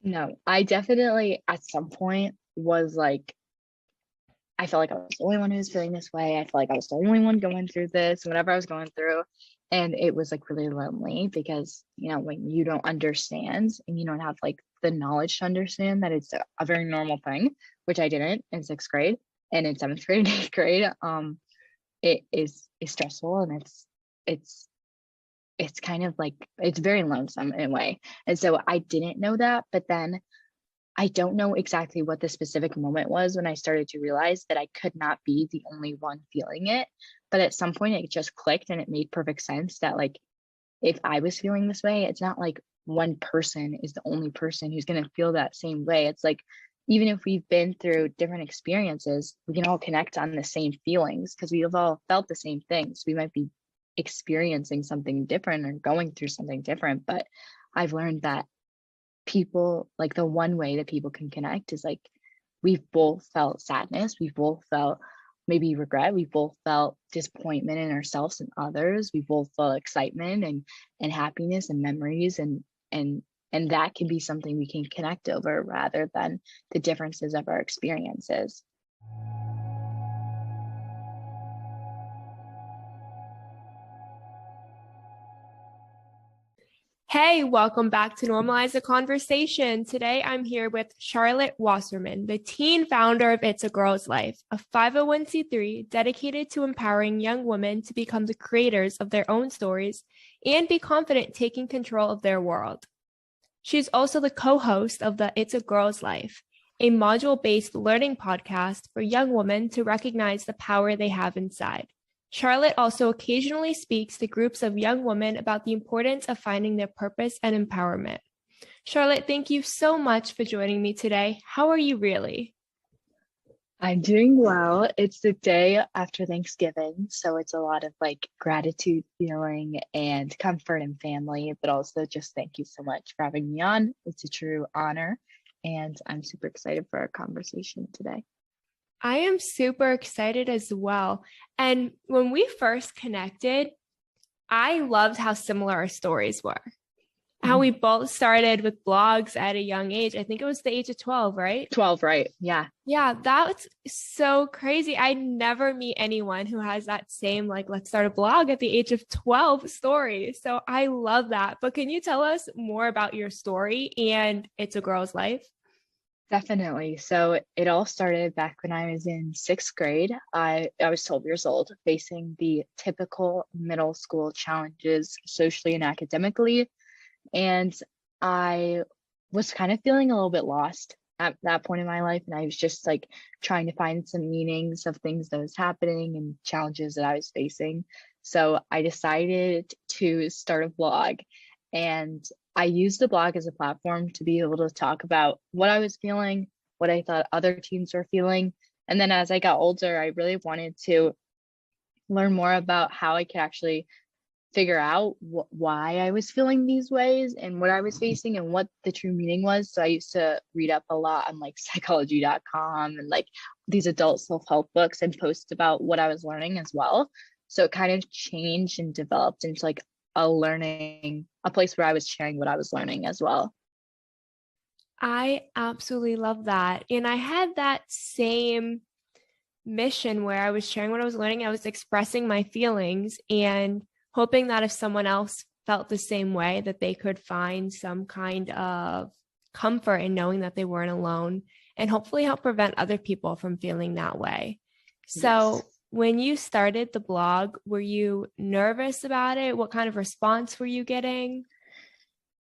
No, I definitely at some point was like, I felt like I was the only one who was feeling this way. I felt like I was the only one going through this, whatever I was going through. And it was like really lonely because, when you don't understand and you don't have like the knowledge to understand that it's a very normal thing, which I didn't in sixth grade and in seventh grade, eighth grade, it is stressful and it's kind of like it's very lonesome in a way. And so I didn't know that, but then I don't know exactly what the specific moment was when I started to realize that I could not be the only one feeling it. But at some point, it just clicked and it made perfect sense that, like, if I was feeling this way, it's not like one person is the only person who's going to feel that same way. It's like, even if we've been through different experiences, we can all connect on the same feelings because we've all felt the same things. We might be experiencing something different or going through something different. But I've learned that people, like, the one way that people can connect is like we've both felt sadness, we've both felt maybe regret, we've both felt disappointment in ourselves and others, we both felt excitement and happiness and memories, and that can be something we can connect over rather than the differences of our experiences. Hey, welcome back to Normalize the Conversation. Today I'm here with Charlotte Wasserman, the teen founder of It's a Girl's Life, a 501c3 dedicated to empowering young women to become the creators of their own stories and be confident taking control of their world. She's also the co-host of the It's a Girl's Life, a module-based learning podcast for young women to recognize the power they have inside. Charlotte also occasionally speaks to groups of young women about the importance of finding their purpose and empowerment. Charlotte, thank you so much for joining me today. How are you really? I'm doing well. It's the day after Thanksgiving, so it's a lot of like gratitude feeling and comfort and family, but also just thank you so much for having me on. It's a true honor, and I'm super excited for our conversation today. I am super excited as well. And when we first connected, I loved how similar our stories were. How we both started with blogs at a young age. I think it was the age of 12, right? 12, right? Yeah. Yeah, that's so crazy. I never meet anyone who has that same, like, let's start a blog at the age of 12 story. So I love that. But can you tell us more about your story and It's a Girl's Life? Definitely. So it all started back when I was in sixth grade. I was 12 years old, facing the typical middle school challenges socially and academically. And I was kind of feeling a little bit lost at that point in my life. And I was just like trying to find some meanings of things that was happening and challenges that I was facing. So I decided to start a blog. And I used the blog as a platform to be able to talk about what I was feeling, what I thought other teens were feeling. And then as I got older, I really wanted to learn more about how I could actually figure out why I was feeling these ways and what I was facing and what the true meaning was. So I used to read up a lot on like psychology.com and like these adult self-help books and post about what I was learning as well. So it kind of changed and developed into like a place where I was sharing what I was learning as well. I absolutely love that. And I had that same mission where I was sharing what I was learning. I was expressing my feelings and hoping that if someone else felt the same way, that they could find some kind of comfort in knowing that they weren't alone and hopefully help prevent other people from feeling that way. So Yes. when you started the blog, were you nervous about it? What kind of response were you getting?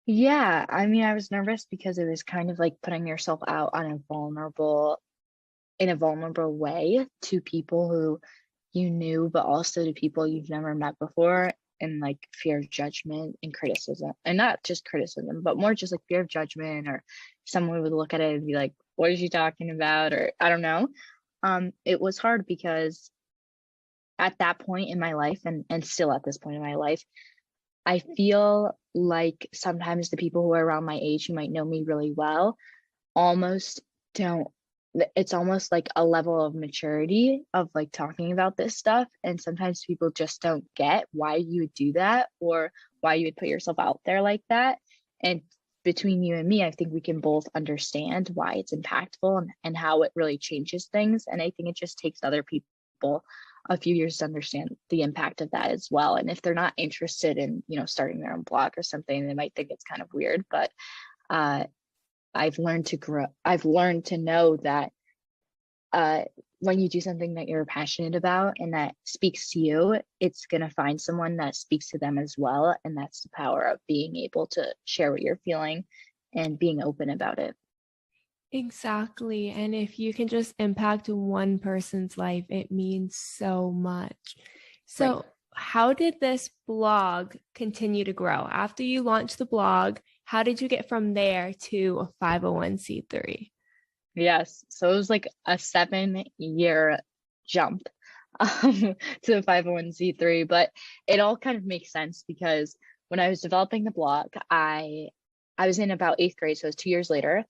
Yeah, I mean, I was nervous because it was kind of like putting yourself out on a vulnerable way to people who you knew, but also to people you've never met before, and like fear of judgment and criticism. And not just criticism, but more just like fear of judgment, or someone would look at it and be like, what is she talking about? Or I don't know. It was hard because at that point in my life, and still at this point in my life, I feel like sometimes the people who are around my age who might know me really well almost don't, it's almost like a level of maturity of like talking about this stuff, and sometimes people just don't get why you would do that or why you would put yourself out there like that. And between you and me, I think we can both understand why it's impactful and how it really changes things. And I think it just takes other people a few years to understand the impact of that as well. And if they're not interested in, starting their own blog or something, they might think it's kind of weird, but I've learned to know that when you do something that you're passionate about and that speaks to you, it's going to find someone that speaks to them as well. And that's the power of being able to share what you're feeling and being open about it. Exactly. And if you can just impact one person's life, it means so much. So Right. how did this blog continue to grow? After you launched the blog, how did you get from there to a 501c3? Yes. So it was like a 7-year jump to the 501c3, but it all kind of makes sense because when I was developing the blog, I was in about 8th grade, so it was 2 years later,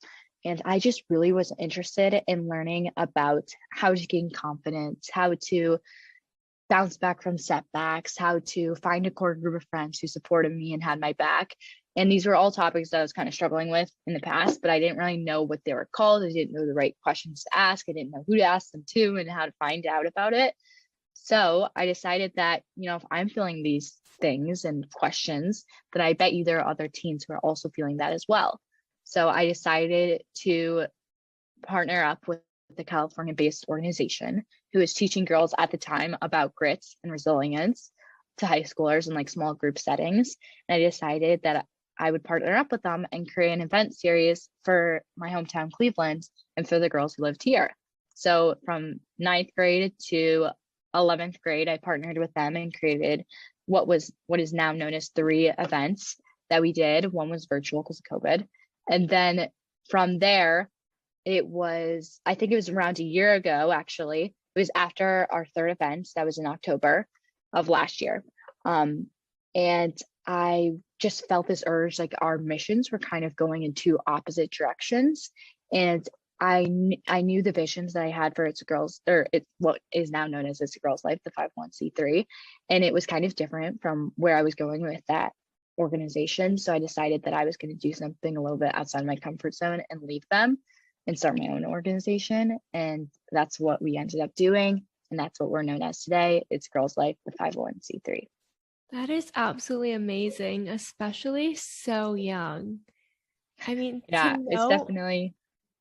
and I just really was interested in learning about how to gain confidence, how to bounce back from setbacks, how to find a core group of friends who supported me and had my back. And these were all topics that I was kind of struggling with in the past, but I didn't really know what they were called. I didn't know the right questions to ask. I didn't know who to ask them to and how to find out about it. So I decided that, if I'm feeling these things and questions, then I bet you there are other teens who are also feeling that as well. So I decided to partner up with the California-based organization who is teaching girls at the time about grit and resilience to high schoolers in like small group settings. And I decided that I would partner up with them and create an event series for my hometown, Cleveland, and for the girls who lived here. So from 9th grade to 11th grade, I partnered with them and created what is now known as 3 events that we did. One was virtual because of COVID. And then from there, I think it was around a year ago, actually. It was after our 3rd event. That was in October of last year. And I just felt this urge, like our missions were kind of going in 2 opposite directions. And I knew the visions that I had for It's a Girl's, or it's what is now known as It's a Girl's Life, the 501c3. And it was kind of different from where I was going with that organization. So I decided that I was going to do something a little bit outside my comfort zone and leave them and start my own organization. And that's what we ended up doing. And that's what we're known as today. It's Girls Life, the 501c3. That is absolutely amazing, especially so young. I mean, Yeah, it's definitely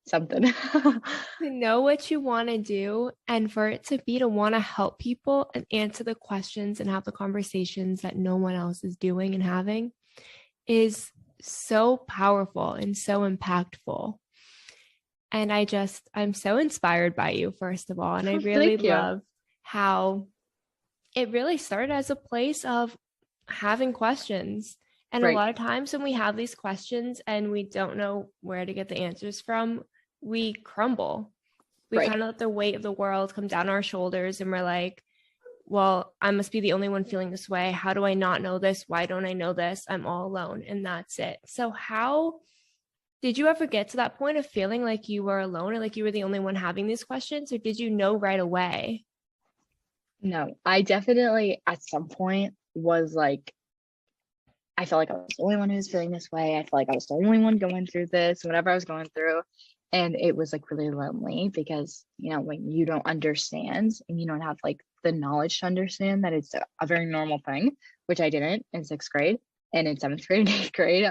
something. to know what you want to do and for it to be to want to help people and answer the questions and have the conversations that no one else is doing and having is so powerful and so impactful. And I'm so inspired by you, first of all. And I really love how it really started as a place of having questions. And a lot of times when we have these questions and we don't know where to get the answers from, we crumble. We kind of let the weight of the world come down our shoulders and we're like, well, I must be the only one feeling this way. How do I not know this? Why don't I know this? I'm all alone. And that's it. So how did you ever get to that point of feeling like you were alone or like you were the only one having these questions? Or did you know right away? No, I definitely at some point was like, I felt like I was the only one who was feeling this way. I felt like I was the only one going through this, whatever I was going through. And it was like really lonely because, when you don't understand and you don't have like the knowledge to understand that it's a very normal thing, which I didn't in 6th grade and in 7th grade and 8th grade,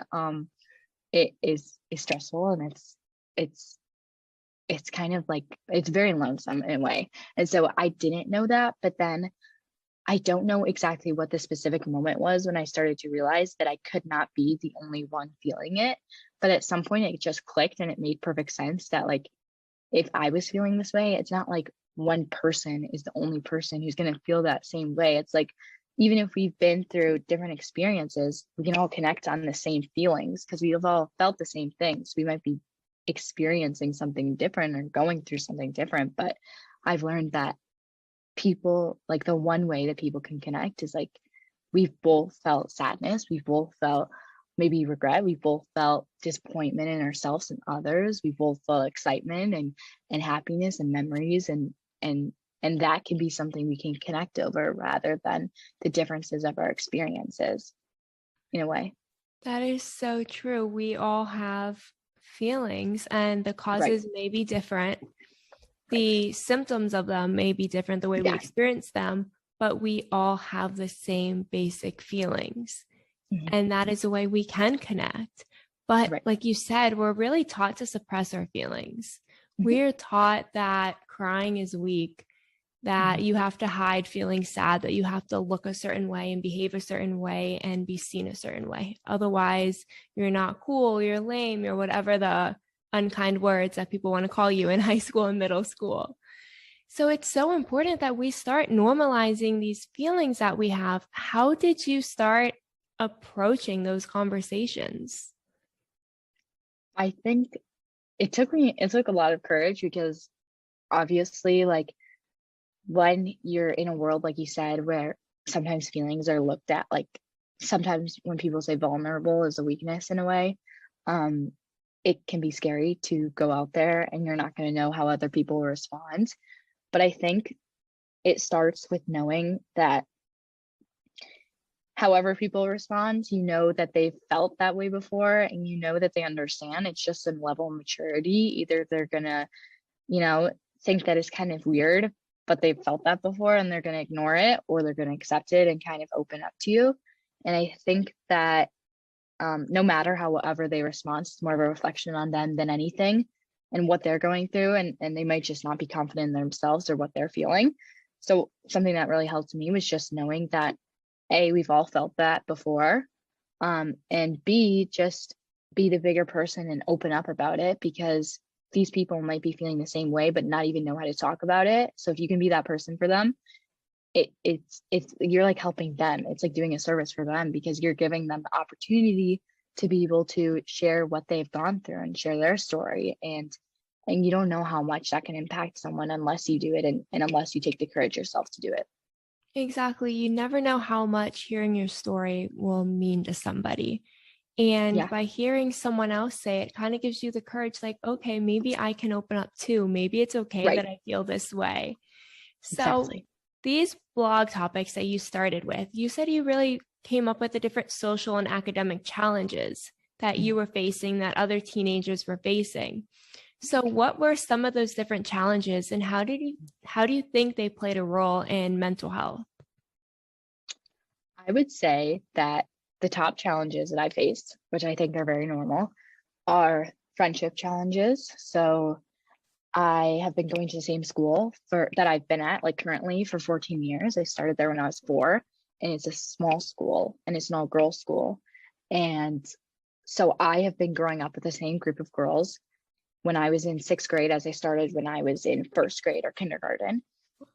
it is stressful and it's kind of like, it's very lonesome in a way. And so I didn't know that, but then I don't know exactly what the specific moment was when I started to realize that I could not be the only one feeling it. But at some point it just clicked and it made perfect sense that like, if I was feeling this way, it's not like one person is the only person who's going to feel that same way. It's like, even if we've been through different experiences, we can all connect on the same feelings because we've all felt the same things. We might be experiencing something different or going through something different, but I've learned that people, like the one way that people can connect is like, we've both felt sadness, we've both felt maybe regret, we've both felt disappointment in ourselves and others, we've both felt excitement and happiness and memories and that can be something we can connect over rather than the differences of our experiences in a way. That is so true. We all have feelings and the Right. causes may be different. Right. The symptoms of them may be different, the way we Yeah. experience them, but we all have the same basic feelings. Mhm. And that is the way we can connect. But Right. like you said, we're really taught to suppress our feelings. Mhm. We're taught that crying is weak, that Mhm. you have to hide feeling sad, that you have to look a certain way and behave a certain way and be seen a certain way. Otherwise, you're not cool, you're lame, you're whatever the unkind words that people want to call you in high school and middle school. So it's so important that we start normalizing these feelings that we have. How did you start approaching those conversations? I think it took a lot of courage because obviously, like, when you're in a world, like you said, where sometimes feelings are looked at, like, sometimes when people say vulnerable is a weakness in a way, um, it can be scary to go out there and you're not going to know how other people will respond. But I think it starts with knowing that however people respond, you know that they've felt that way before and you know that they understand. It's just some level of maturity. Either they're gonna, you know, think that it's kind of weird, but they've felt that before and they're gonna ignore it, or they're gonna accept it and kind of open up to you. And I think that no matter however they respond, it's more of a reflection on them than anything and what they're going through. And they might just not be confident in themselves or what they're feeling. So something that really helped me was just knowing that A, we've all felt that before. And B, just be the bigger person and open up about it, because these people might be feeling the same way, but not even know how to talk about it. So if you can be that person for them, it's you're like helping them. It's like doing a service for them because you're giving them the opportunity to be able to share what they've gone through and share their story. And you don't know how much that can impact someone unless you do it, and unless you take the courage yourself to do it. Exactly. You never know how much hearing your story will mean to somebody. And Yeah, by hearing someone else say it, kind of gives you the courage, like, okay, maybe I can open up too. Maybe it's okay that right. I feel this way. So, Exactly. these blog topics that you started with, you said you really came up with the different social and academic challenges that you Mhm. were facing, that other teenagers were facing. So, what were some of those different challenges, and how do you think they played a role in mental health? I would say that the top challenges that I faced, which I think are very normal, are friendship challenges. So I have been going to the same school for that I've been at, like, currently for 14 years. I started there when I was 4, and it's a small school and it's an all girls school. And so I have been growing up with the same group of girls when I was in 6th grade as I started when I was in 1st grade or kindergarten.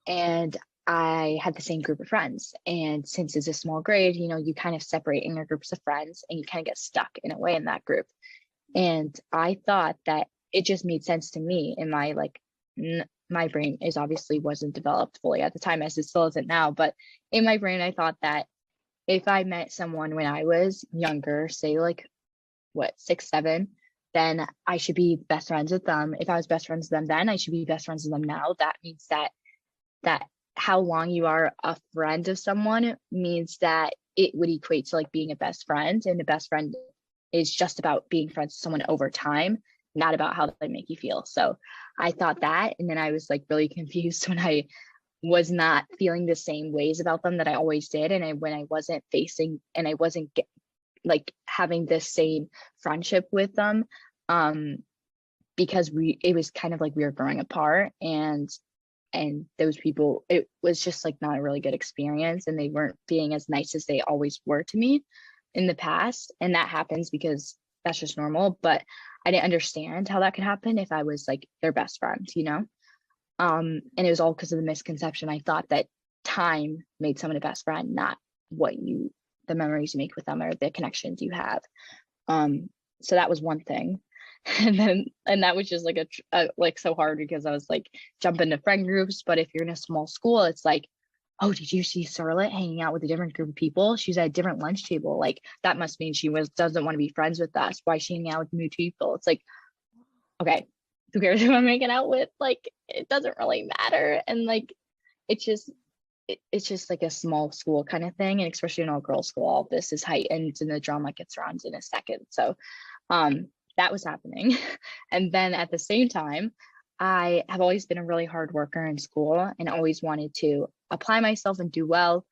And I had the same group of friends. And since it's a small grade, you kind of separate in your groups of friends and you kind of get stuck in a way in that group. And I thought that it just made sense to me in my, like, my brain is obviously wasn't developed fully at the time, as it still isn't now. But in my brain, I thought that if I met someone when I was younger, say like what, 6, 7, then I should be best friends with them. If I was best friends with them then, I should be best friends with them now. That means that how long you are a friend of someone means that it would equate to like being a best friend, and a best friend is just about being friends with someone over time, not about how they make you feel. So I thought that, and then I was like really confused when I was not feeling the same ways about them that I always did, and when I wasn't facing and I wasn't like having this same friendship with them, um because it was kind of like we were growing apart, and those people, it was just like not a really good experience, and they weren't being as nice as they always were to me in the past. And that happens because that's just normal, but I didn't understand how that could happen if I was like their best friend. And it was all because of the misconception. I thought that time made someone a best friend, not the memories you make with them or the connections you have. So that was one thing. And that was just like like so hard because I was like jump into friend groups. But if you're in a small school, it's like, oh, did you see Charlotte hanging out with a different group of people? She's at a different lunch table. Like, that must mean she doesn't want to be friends with us. Why is she hanging out with new people? It's like, okay, who cares who I'm making out with? Like, it doesn't really matter. And like, it's just it's just like a small school kind of thing. And especially an all girls school, all this is heightened and the drama gets around in a second. So that was happening. And then at the same time, I have always been a really hard worker in school and always wanted to apply myself and do well.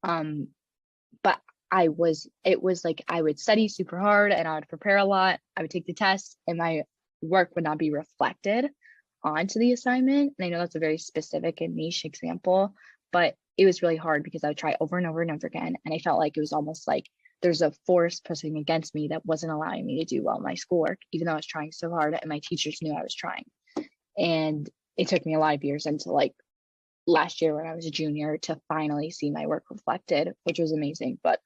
But it was like I would study super hard and I would prepare a lot. I would take the test and my work would not be reflected onto the assignment. And I know that's a very specific and niche example, but it was really hard because I would try over and over and over again. And I felt like it was almost like there's a force pushing against me that wasn't allowing me to do well in my schoolwork, even though I was trying so hard and my teachers knew I was trying. And it took me a lot of years until like last year when I was a junior to finally see my work reflected, which was amazing. But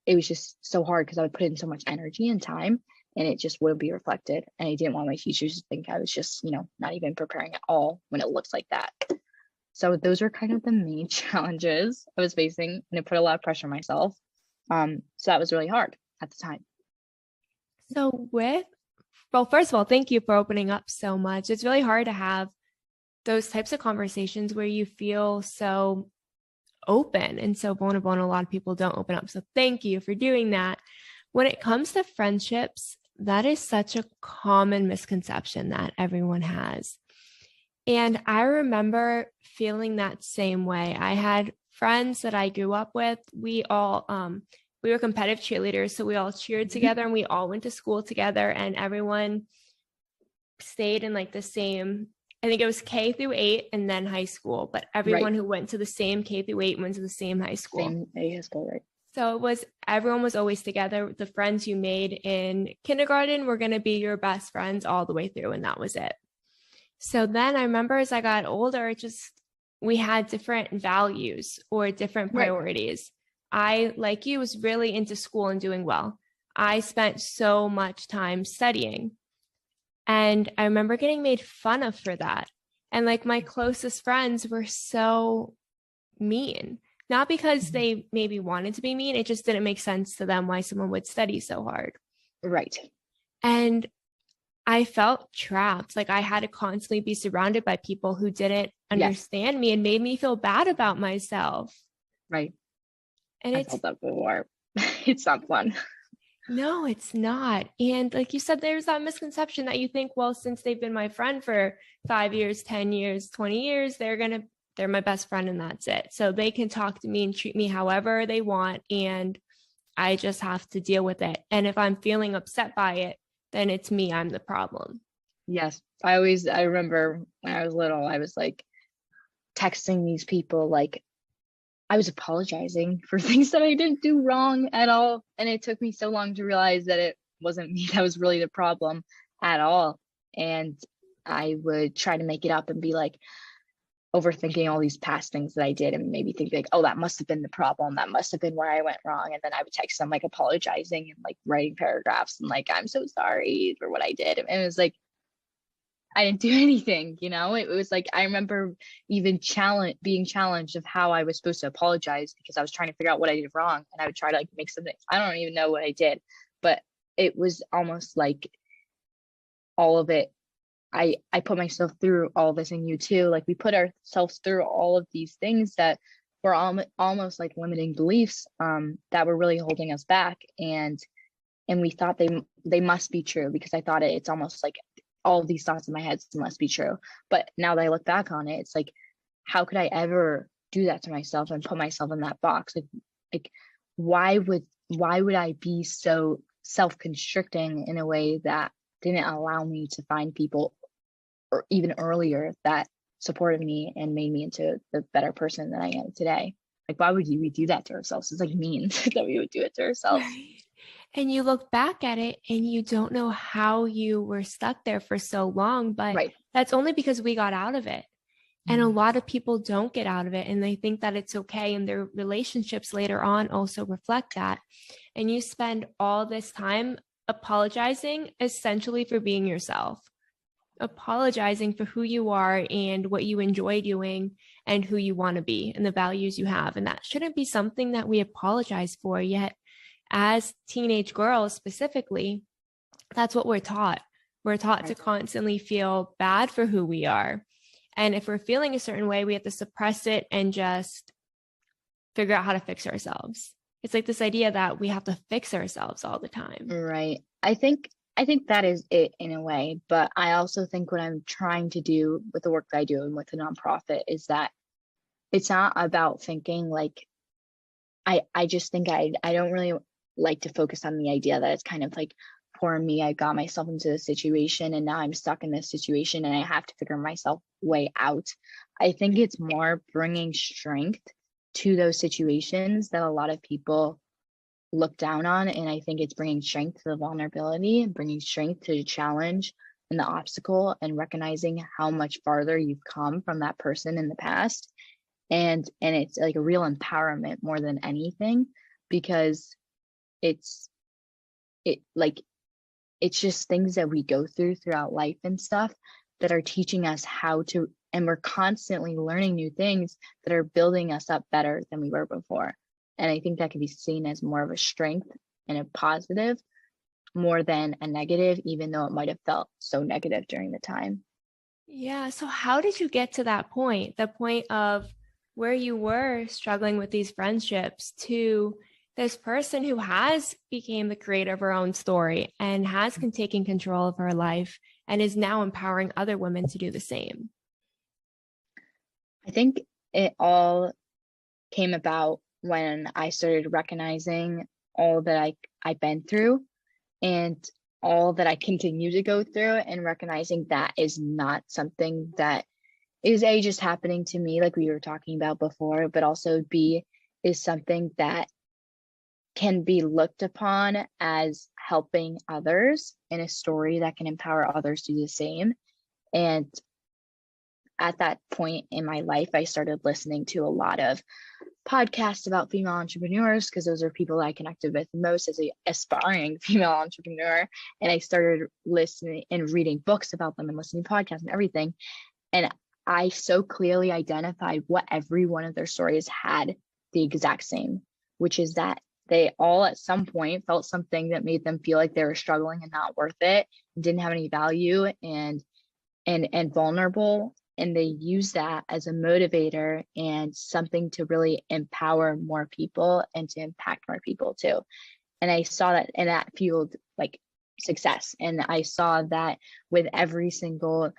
it was just so hard because I would put in so much energy and time and it just wouldn't be reflected. And I didn't want my teachers to think I was just, not even preparing at all when it looks like that. So those were kind of the main challenges I was facing, and it put a lot of pressure on myself. So that was really hard at the time. So well, first of all, thank you for opening up so much. It's really hard to have those types of conversations where you feel so open and so vulnerable, and a lot of people don't open up. So thank you for doing that. When it comes to friendships, that is such a common misconception that everyone has. And I remember feeling that same way. I had friends that I grew up with. We were competitive cheerleaders, so we all cheered together and we all went to school together, and everyone stayed in like the same, I think it was K through 8 and then high school, but everyone who went to the same K through 8 went to the same high school. Same high school, right? So everyone was always together. The friends you made in kindergarten were going to be your best friends all the way through, and that was it. So then I remember as I got older, we had different values or different priorities. I, like you, was really into school and doing well. I spent so much time studying. And I remember getting made fun of for that. And like my closest friends were so mean, not because they maybe wanted to be mean. It just didn't make sense to them why someone would study so hard. Right. And I felt trapped. Like I had to constantly be surrounded by people who didn't understand me and made me feel bad about myself. Right. And I felt that before. It's not fun. No, it's not. And like you said, there's that misconception that you think, well, since they've been my friend for 5 years, 10 years, 20 years, they're my best friend and that's it. So they can talk to me and treat me however they want. And I just have to deal with it. And if I'm feeling upset by it, then it's me, I'm the problem. Yes. I remember when I was little, I was like texting these people, like I was apologizing for things that I didn't do wrong at all. And it took me so long to realize that it wasn't me that was really the problem at all. And I would try to make it up and be like overthinking all these past things that I did and maybe think like, oh, that must have been the problem. That must have been where I went wrong. And then I would text them like apologizing and like writing paragraphs and like, I'm so sorry for what I did. And it was like, I didn't do anything, it was like, I remember even being challenged of how I was supposed to apologize because I was trying to figure out what I did wrong. And I would try to like make something, I don't even know what I did, but it was almost like all of it. I put myself through all this, and you too, like we put ourselves through all of these things that were almost like limiting beliefs that were really holding us back. And we thought they must be true because I thought it's almost like all of these thoughts in my head must be true. But now that I look back on it, it's like, how could I ever do that to myself and put myself in that box? Like why would I be so self-constricting in a way that didn't allow me to find people or even earlier that supported me and made me into the better person that I am today? Like, why would we do that to ourselves? It's like mean that we would do it to ourselves. Right. And you look back at it and you don't know how you were stuck there for so long, but that's only because we got out of it. And a lot of people don't get out of it and they think that it's okay. And their relationships later on also reflect that. And you spend all this time apologizing essentially for being yourself, apologizing for who you are and what you enjoy doing and who you want to be and the values you have. And that shouldn't be something that we apologize for, yet as teenage girls specifically, that's what we're taught. We're taught to constantly feel bad for who we are. And if we're feeling a certain way, we have to suppress it and just figure out how to fix ourselves. It's like this idea that we have to fix ourselves all the time. Right. I think that is it in a way, but I also think what I'm trying to do with the work that I do and with the nonprofit is that it's not about thinking like I just think I don't really like to focus on the idea that it's kind of like poor me, I got myself into this situation and now I'm stuck in this situation and I have to figure myself way out. I think it's more bringing strength to those situations that a lot of people look down on. And I think it's bringing strength to the vulnerability, bringing strength to the challenge and the obstacle, and recognizing how much farther you've come from that person in the past. And it's like a real empowerment more than anything, because it's like it's just things that we go through throughout life and stuff that are teaching us how to, and we're constantly learning new things that are building us up better than we were before. And I think that can be seen as more of a strength and a positive more than a negative, even though it might have felt so negative during the time. Yeah. So how did you get to that point? The point of where you were struggling with these friendships to this person who has became the creator of her own story and has taken control of her life and is now empowering other women to do the same? I think it all came about when I started recognizing all that I've been through and all that I continue to go through, and recognizing that is not something that is A, just happening to me, like we were talking about before, but also B, is something that can be looked upon as helping others in a story that can empower others to do the same. And at that point in my life, I started listening to a lot of podcasts about female entrepreneurs, because those are people I connected with most as an aspiring female entrepreneur. And I started listening and reading books about them and listening to podcasts and everything. And I so clearly identified what every one of their stories had the exact same, which is that they all at some point felt something that made them feel like they were struggling and not worth it, didn't have any value, and vulnerable. And they use that as a motivator and something to really empower more people and to impact more people too. And I saw that, and that fueled like success. And I saw that with every single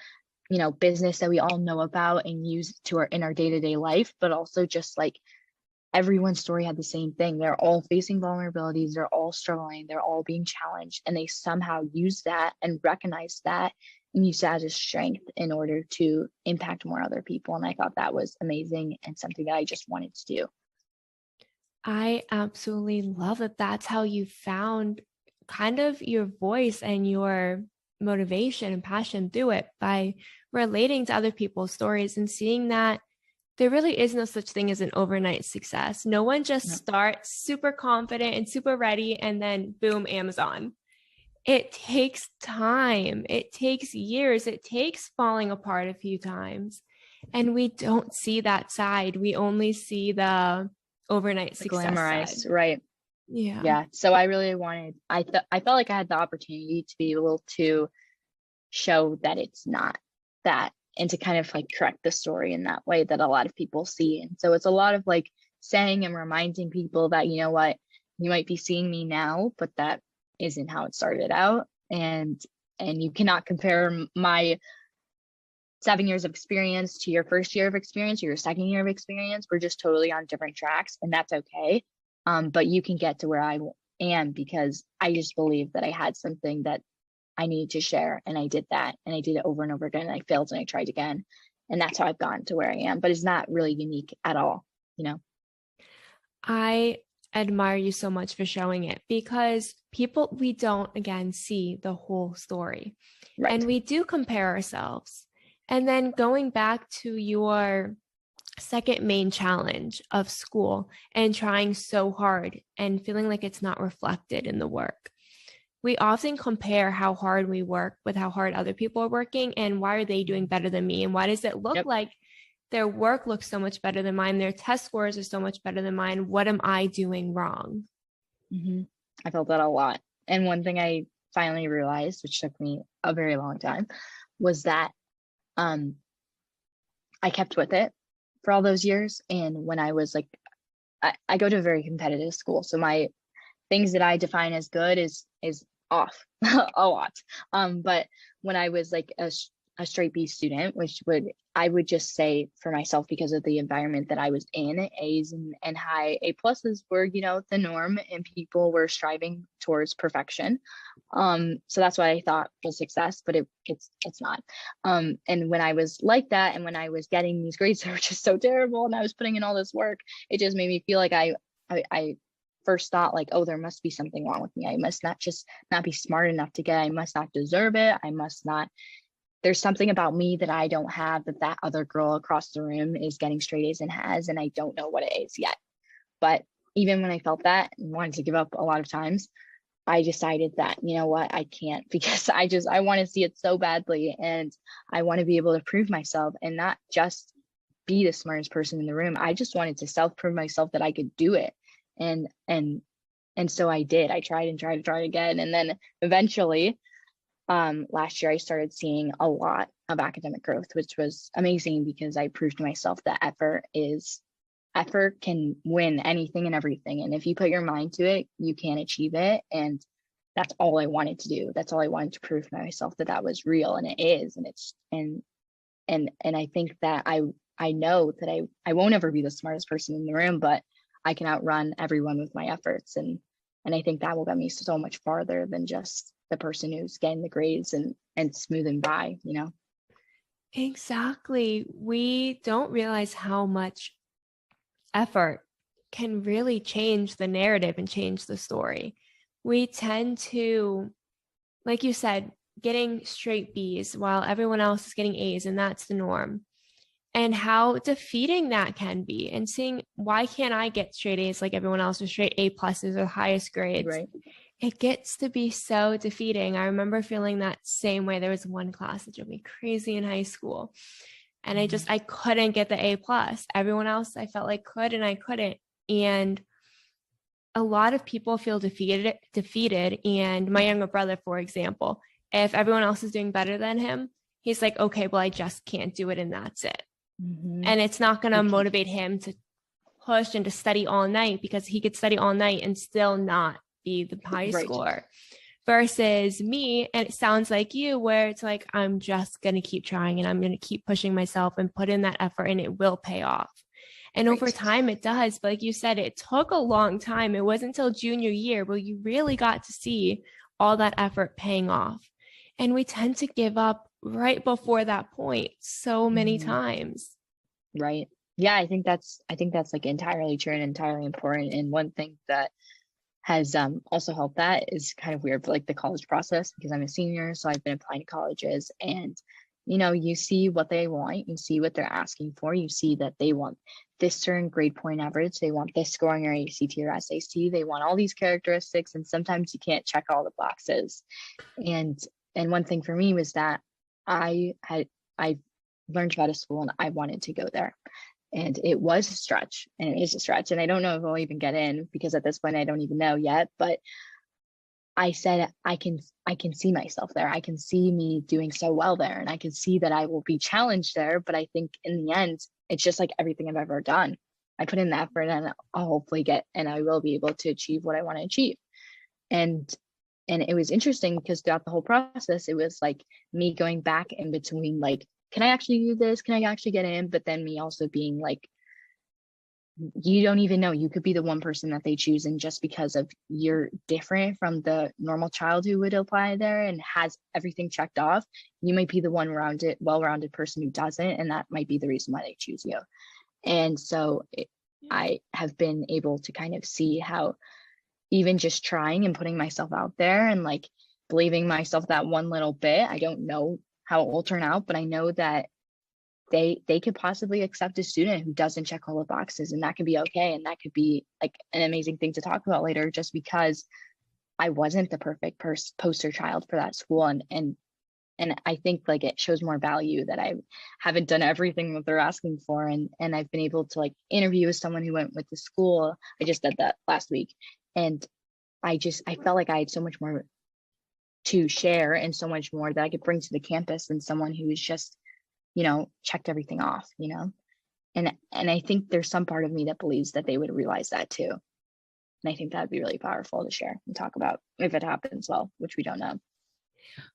business that we all know about and use in our day-to-day life, but also just like everyone's story had the same thing. They're all facing vulnerabilities, they're all struggling, they're all being challenged, and they somehow use that and recognize that and use that as a strength in order to impact more other people. And I thought that was amazing and something that I just wanted to do. I absolutely love that that's how you found kind of your voice and your motivation and passion through it, by relating to other people's stories and seeing that there really is no such thing as an overnight success. No one just starts super confident and super ready and then boom, Amazon. It takes time. It takes years. It takes falling apart a few times. And we don't see that side. We only see the overnight success glamorized side. Right. Yeah. So I really I felt like I had the opportunity to be able to show that it's not that, and to kind of like correct the story in that way that a lot of people see. And so it's a lot of like saying and reminding people that, you know what, you might be seeing me now, but that isn't how it started out. And you cannot compare my 7 years of experience to your first year of experience or your second year of experience. We're just totally on different tracks, and that's okay. But you can get to where I am because I just believe that I had something that I needed to share, and I did that, and I did it over and over again, and I failed and I tried again, and that's how I've gotten to where I am. But it's not really unique at all, I admire you so much for showing it, because we don't again see the whole story. Right. And we do compare ourselves. And then going back to your second main challenge of school and trying so hard and feeling like it's not reflected in the work. We often compare how hard we work with how hard other people are working, and why are they doing better than me? And why does it look like their work looks so much better than mine? Their test scores are so much better than mine. What am I doing wrong? Mm-hmm. I felt that a lot. And one thing I finally realized, which took me a very long time, was that I kept with it for all those years. And when I was like I go to a very competitive school, so my things that I define as good is off a lot. But when I was like a straight B student, I would just say for myself, because of the environment that I was in, A's and high A pluses were, you know, the norm, and people were striving towards perfection. So that's what I thought was success, but it's not. And when I was like that, and when I was getting these grades that were just so terrible, and I was putting in all this work, it just made me feel like I first thought like, oh, there must be something wrong with me. I must not be smart enough to get, I must not deserve it. I must not, there's something about me that I don't have that other girl across the room is getting straight A's and has, and I don't know what it is yet. But even when I felt that and wanted to give up a lot of times, I decided that, you know what, I can't, because I want to see it so badly, and I want to be able to prove myself and not just be the smartest person in the room. I just wanted to self-prove myself that I could do it. And so I did. I tried and tried to try again. And then eventually, last year I started seeing a lot of academic growth, which was amazing, because I proved to myself that effort can win anything and everything. And if you put your mind to it, you can achieve it. And that's all I wanted to do. That's all I wanted to prove to myself, that was real, and it is. And I think that I know that I won't ever be the smartest person in the room, but I can outrun everyone with my efforts. And I think that will get me so much farther than just the person who's getting the grades and smoothing by, you know? Exactly. We don't realize how much effort can really change the narrative and change the story. We tend to, like you said, getting straight B's while everyone else is getting A's, and that's the norm. And how defeating that can be, and seeing, why can't I get straight A's like everyone else, or straight A pluses or highest grades? Right. It gets to be so defeating. I remember feeling that same way. There was one class that drove me crazy in high school, and I couldn't get the A plus. Everyone else I felt like could, and I couldn't. And a lot of people feel defeated. And my younger brother, for example, if everyone else is doing better than him, he's like, okay, well, I just can't do it, and that's it. And it's not going to motivate him to push and to study all night, because he could study all night and still not be the high score. Versus me, and it sounds like you, where it's like, I'm just going to keep trying, and I'm going to keep pushing myself and put in that effort, and it will pay off. And over time it does. But like you said, it took a long time. It wasn't until junior year where you really got to see all that effort paying off. And we tend to give up right before that point so many times. Right. Yeah, I think that's like entirely true and entirely important. And one thing that has also helped that is kind of weird, but like the college process, because I'm a senior, so I've been applying to colleges, and you know, you see what they want, you see what they're asking for, you see that they want this certain grade point average, they want this scoring or ACT or SAT, they want all these characteristics, and sometimes you can't check all the boxes. And one thing for me was that I learned about a school and I wanted to go there. And it was a stretch, and it is a stretch. And I don't know if I'll even get in, because at this point I don't even know yet. But I said, I can see myself there. I can see me doing so well there, and I can see that I will be challenged there. But I think in the end, it's just like everything I've ever done. I put in the effort, and I'll hopefully and I will be able to achieve what I want to achieve. And it was interesting, because throughout the whole process, it was like me going back in between, like, can I actually do this? Can I actually get in? But then me also being like, you don't even know, you could be the one person that they choose, and just because of you're different from the normal child who would apply there and has everything checked off, you might be the well-rounded person who doesn't, and that might be the reason why they choose you. And so I have been able to kind of see how even just trying and putting myself out there and like believing myself that one little bit, I don't know how it will turn out, but I know that they could possibly accept a student who doesn't check all the boxes, and that could be okay. And that could be like an amazing thing to talk about later, just because I wasn't the perfect poster child for that school. And I think like it shows more value that I haven't done everything that they're asking for. And I've been able to like interview with someone who went with the school. I just did that last week. And I felt like I had so much more to share and so much more that I could bring to the campus than someone who was just, you know, checked everything off, you know? And I think there's some part of me that believes that they would realize that too. And I think that'd be really powerful to share and talk about if it happens well, which we don't know.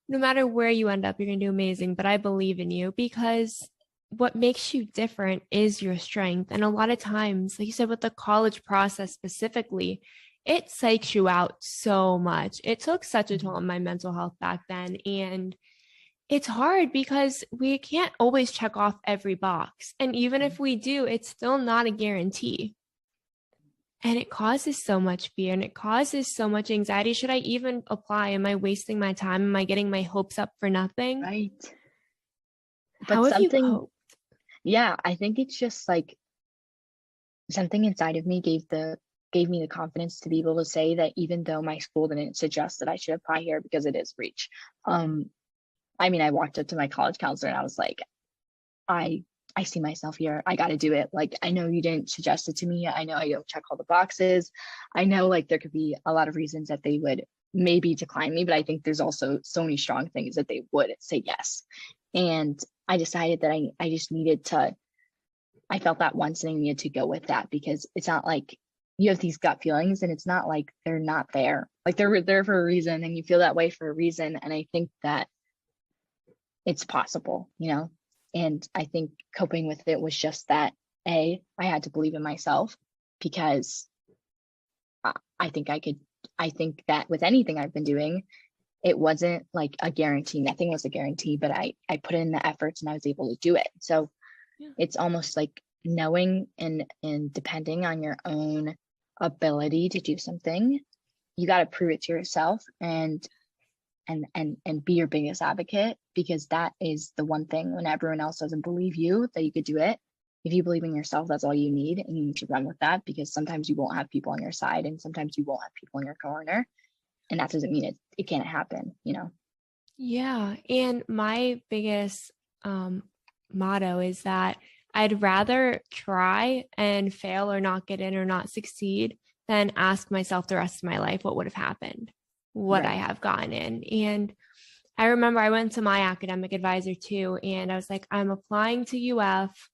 No matter where you end up, you're going to do amazing. But I believe in you because what makes you different is your strength. And a lot of times, like you said, with the college process specifically, it psychs you out so much. It took such a toll on my mental health back then. And it's hard because we can't always check off every box. And even if we do, it's still not a guarantee. And it causes so much fear and it causes so much anxiety. Should I even apply? Am I wasting my time? Am I getting my hopes up for nothing? Right. How have you coped? Yeah, I think it's just like something inside of me gave me the confidence to be able to say that even though my school didn't suggest that I should apply here because it is reach. I mean, I walked up to my college counselor and I was like, I see myself here. I got to do it. Like, I know you didn't suggest it to me. I know I don't check all the boxes. I know like there could be a lot of reasons that they would maybe decline me, but I think there's also so many strong things that they would say yes. And I decided that I just needed to, I felt that once and I needed to go with that because it's not like you have these gut feelings and it's not like they're not there. Like they're there for a reason and you feel that way for a reason. And I think that it's possible, you know? And I think coping with it was just that, I had to believe in myself because I think that with anything I've been doing, it wasn't like a guarantee. Nothing was a guarantee, but I put in the efforts and I was able to do it. So it's almost like knowing and depending on your own ability to do something, you got to prove it to yourself and be your biggest advocate, because that is the one thing when everyone else doesn't believe you that you could do it. If you believe in yourself, that's all you need, and you need to run with that, because sometimes you won't have people on your side and sometimes you won't have people in your corner, and that doesn't mean it can't happen, you know? Yeah. And my biggest motto is that I'd rather try and fail or not get in or not succeed than ask myself the rest of my life what would have happened, would I have gotten in. And I remember I went to my academic advisor too, and I was like, I'm applying to UF.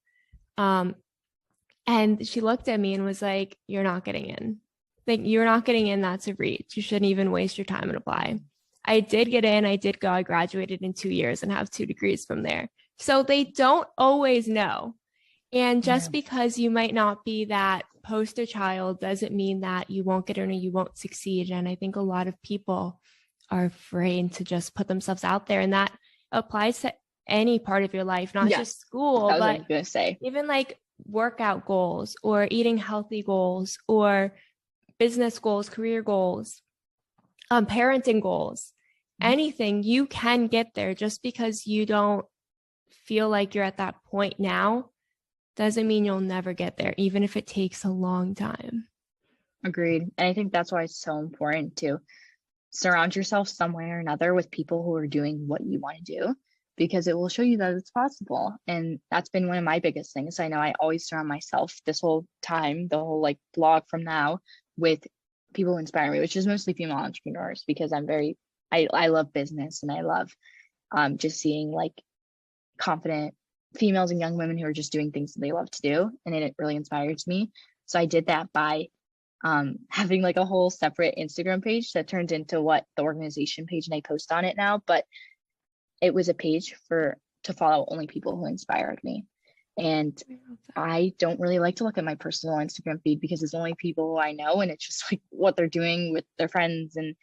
And she looked at me and was like, you're not getting in. Like, you're not getting in. That's a reach. You shouldn't even waste your time and apply. I did get in. I did go. I graduated in 2 years and have 2 degrees from there. So they don't always know. And just because you might not be that poster child doesn't mean that you won't get in or you won't succeed. And I think a lot of people are afraid to just put themselves out there. And that applies to any part of your life, not just school, but even like workout goals or eating healthy goals or business goals, career goals, parenting goals, anything. You can get there. Just because you don't feel like you're at that point now doesn't mean you'll never get there, even if it takes a long time. Agreed. And I think that's why it's so important to surround yourself some way or another with people who are doing what you want to do, because it will show you that it's possible. And that's been one of my biggest things. I know I always surround myself this whole time, the whole like blog from now, with people who inspire me, which is mostly female entrepreneurs, because I love business and I love just seeing like confident females and young women who are just doing things that they love to do. And it really inspires me. So I did that by having like a whole separate Instagram page that turned into what the organization page, and I post on it now, but it was a page to follow only people who inspired me. And I don't really like to look at my personal Instagram feed because it's only people who I know, and it's just like what they're doing with their friends, and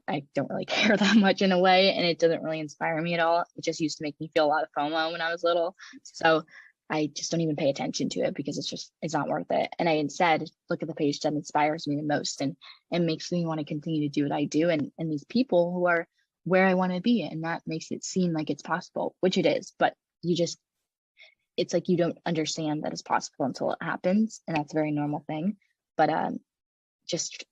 I don't really care that much in a way, and it doesn't really inspire me at all. It just used to make me feel a lot of FOMO when I was little. So I just don't even pay attention to it because it's not worth it. And I instead look at the page that inspires me the most and makes me want to continue to do what I do, and these people who are where I want to be. And that makes it seem like it's possible, which it is, but it's like you don't understand that it's possible until it happens. And that's a very normal thing. But just,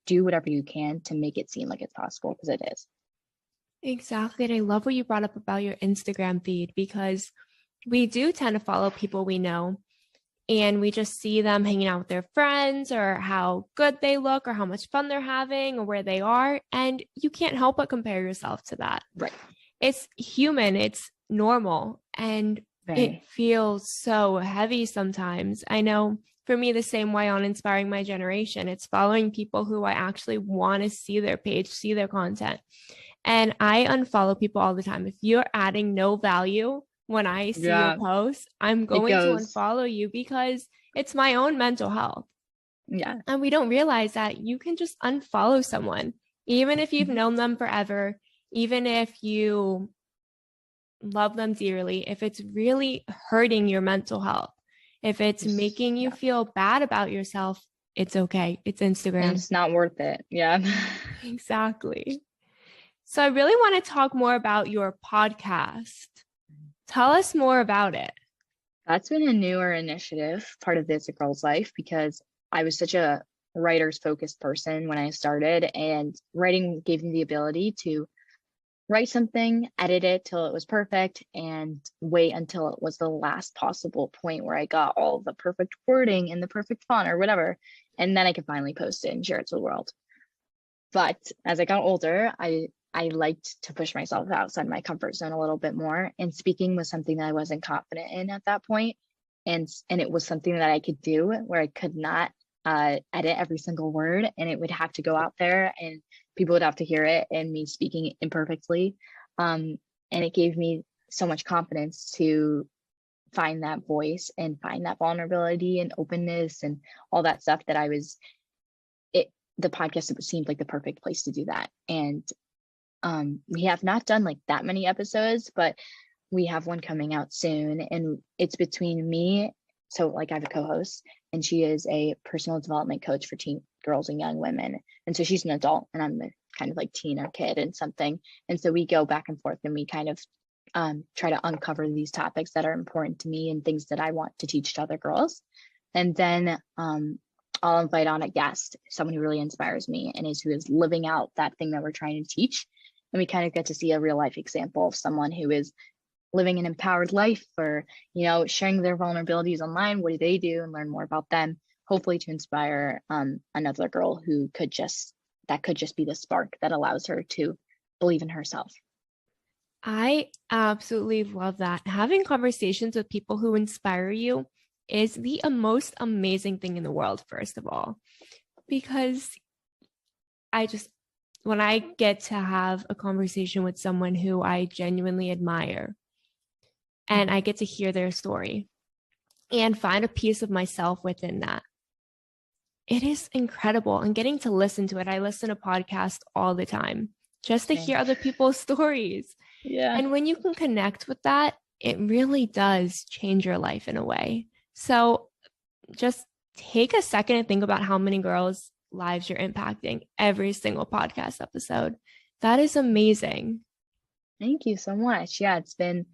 do whatever you can to make it seem like it's possible, because it is. Exactly. And I love what you brought up about your Instagram feed, because we do tend to follow people we know, and we just see them hanging out with their friends, or how good they look, or how much fun they're having, or where they are. And you can't help but compare yourself to that. Right. It's human. It's normal. And it Very. feels so heavy sometimes. I know for me, the same way on Inspiring My Generation, it's following people who I actually want to see their page, see their content. And I unfollow people all the time. If you're adding no value when I see your Yeah, post, I'm it going to goes. unfollow you because it's my own mental health. Yeah. And we don't realize that you can just unfollow someone, even if you've Mhm. known them forever, even if you love them dearly, if it's really hurting your mental health, if it's making you Yeah. feel bad about yourself, it's okay. It's And Instagram. it's not worth it. Yeah. Exactly. So I really want to talk more about your podcast. Tell us more about it. That's been a newer initiative, part of This a Girl's Life, because I was such a writer's focused person when I started, and writing gave me the ability to write something, edit it till it was perfect, and wait until it was the last possible point where I got all the perfect wording and the perfect font or whatever. And then I could finally post it and share it to the world. But as I got older, I liked to push myself outside my comfort zone a little bit more. And speaking was something that I wasn't confident in at that point. And it was something that I could do where I could not edit every single word, and it would have to go out there and people would have to hear it and me speaking imperfectly. And it gave me so much confidence to find that voice and find that vulnerability and openness and all that stuff that I was it the podcast seemed like the perfect place to do that. And we have not done like that many episodes, but we have one coming out soon, and it's between me. So like I have a co-host, and she is a personal development coach for teen girls and young women. And so she's an adult and I'm a kind of like teen or kid and something. And so we go back and forth and we kind of try to uncover these topics that are important to me and things that I want to teach to other girls. And then I'll invite on a guest, someone who really inspires me and who is living out that thing that we're trying to teach. And we kind of get to see a real life example of someone who is living an empowered life, or sharing their vulnerabilities online. What do they do, and learn more about them, hopefully to inspire another girl who could just be the spark that allows her to believe in herself. I absolutely love that. Having conversations with people who inspire you is the most amazing thing in the world, first of all, because when I get to have a conversation with someone who I genuinely admire, and I get to hear their story and find a piece of myself within that, it is incredible. And getting to listen to it, I listen to podcasts all the time just to hear other people's stories. Yeah. And when you can connect with that, it really does change your life in a way. So just take a second and think about how many girls' lives you're impacting every single podcast episode. That is amazing. Thank you so much. Yeah, it's been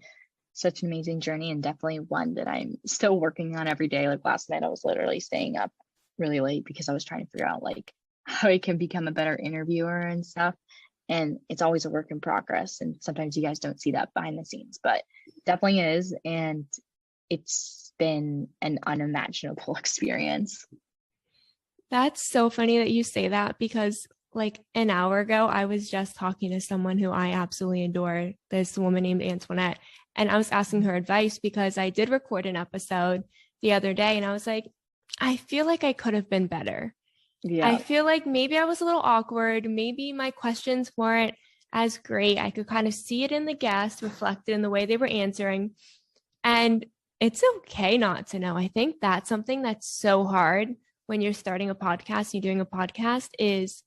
such an amazing journey, and definitely one that I'm still working on every day. Like last night, I was literally staying up really late because I was trying to figure out like how I can become a better interviewer and stuff. And it's always a work in progress. And sometimes you guys don't see that behind the scenes, but definitely is. And it's been an unimaginable experience. That's so funny that you say that, because like an hour ago, I was just talking to someone who I absolutely adore, this woman named Antoinette. And I was asking her advice because I did record an episode the other day, and I was like, I feel like I could have been better. Yeah. I feel like maybe I was a little awkward. Maybe my questions weren't as great. I could kind of see it in the guests reflected in the way they were answering. And it's okay not to know. I think that's something that's so hard when you're starting a podcast, you're doing a podcast, is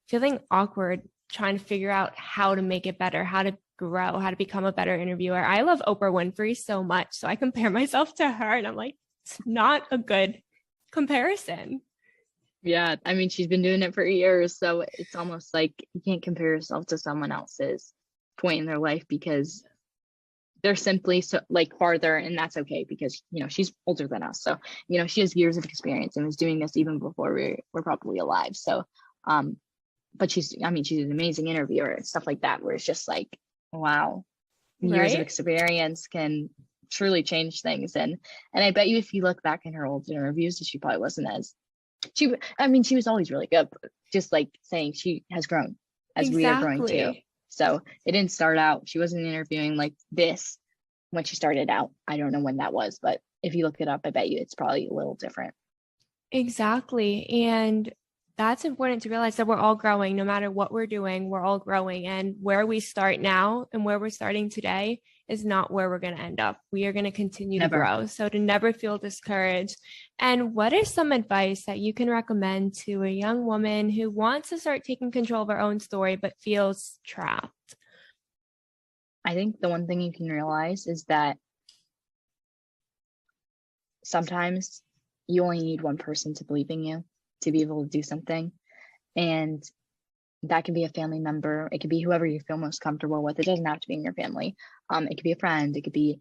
feeling awkward, trying to figure out how to make it better, how to grow, how to become a better interviewer. I love Oprah Winfrey so much, so I compare myself to her, and I'm like, it's not a good comparison. Yeah, I mean, she's been doing it for years, so it's almost like you can't compare yourself to someone else's point in their life because they're simply so like farther, and that's okay because she's older than us, so she has years of experience and was doing this even before we're probably alive. So but she's an amazing interviewer and stuff like that, where it's just like, wow, years of experience can truly change things. And I bet you if you look back in her old interviews, she probably wasn't as she was always really good, but just like saying she has grown as we are growing too. So it didn't start out, she wasn't interviewing like this when she started out. I don't know when that was, but if you look it up, I bet you it's probably a little different. Exactly. And that's important to realize that we're all growing. No matter what we're doing, we're all growing. And where we start now and where we're starting today is not where we're going to end up. We are going to continue to Never. grow. So to never feel discouraged. And what is some advice that you can recommend to a young woman who wants to start taking control of her own story but feels trapped? I think the one thing you can realize is that sometimes you only need one person to believe in you to be able to do something. And that can be a family member. It could be whoever you feel most comfortable with. It doesn't have to be in your family. It could be a friend. It could be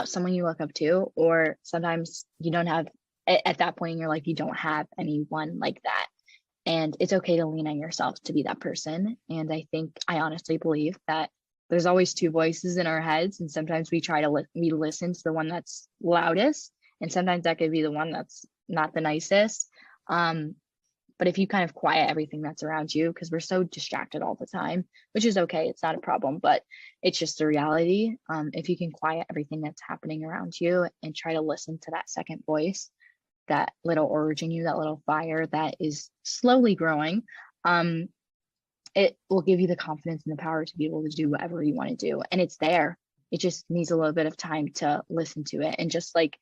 someone you look up to, or sometimes you don't have, at that point in your life, you don't have anyone like that. And it's okay to lean on yourself to be that person. And I honestly believe that there's always two voices in our heads. And sometimes we we listen to the one that's loudest. And sometimes that could be the one that's not the nicest. But if you kind of quiet everything that's around you, because we're so distracted all the time, which is okay, it's not a problem, but it's just the reality. If you can quiet everything that's happening around you and try to listen to that second voice, that little urge in you, that little fire that is slowly growing, it will give you the confidence and the power to be able to do whatever you want to do. And it's there. It just needs a little bit of time to listen to it. And just like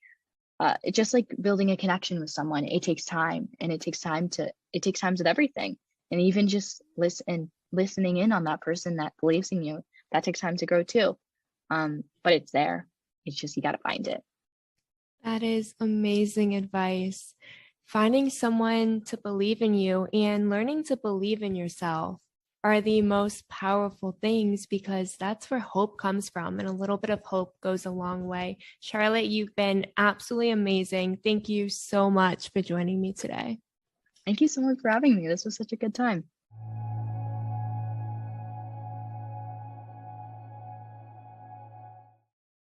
building a connection with someone, it takes time, and it takes time with everything. And even just listening in on that person that believes in you, that takes time to grow too. But it's there. It's just, you got to find it. That is amazing advice. Finding someone to believe in you and learning to believe in yourself are the most powerful things, because that's where hope comes from. And a little bit of hope goes a long way. Charlotte, you've been absolutely amazing. Thank you so much for joining me today. Thank you so much for having me. This was such a good time.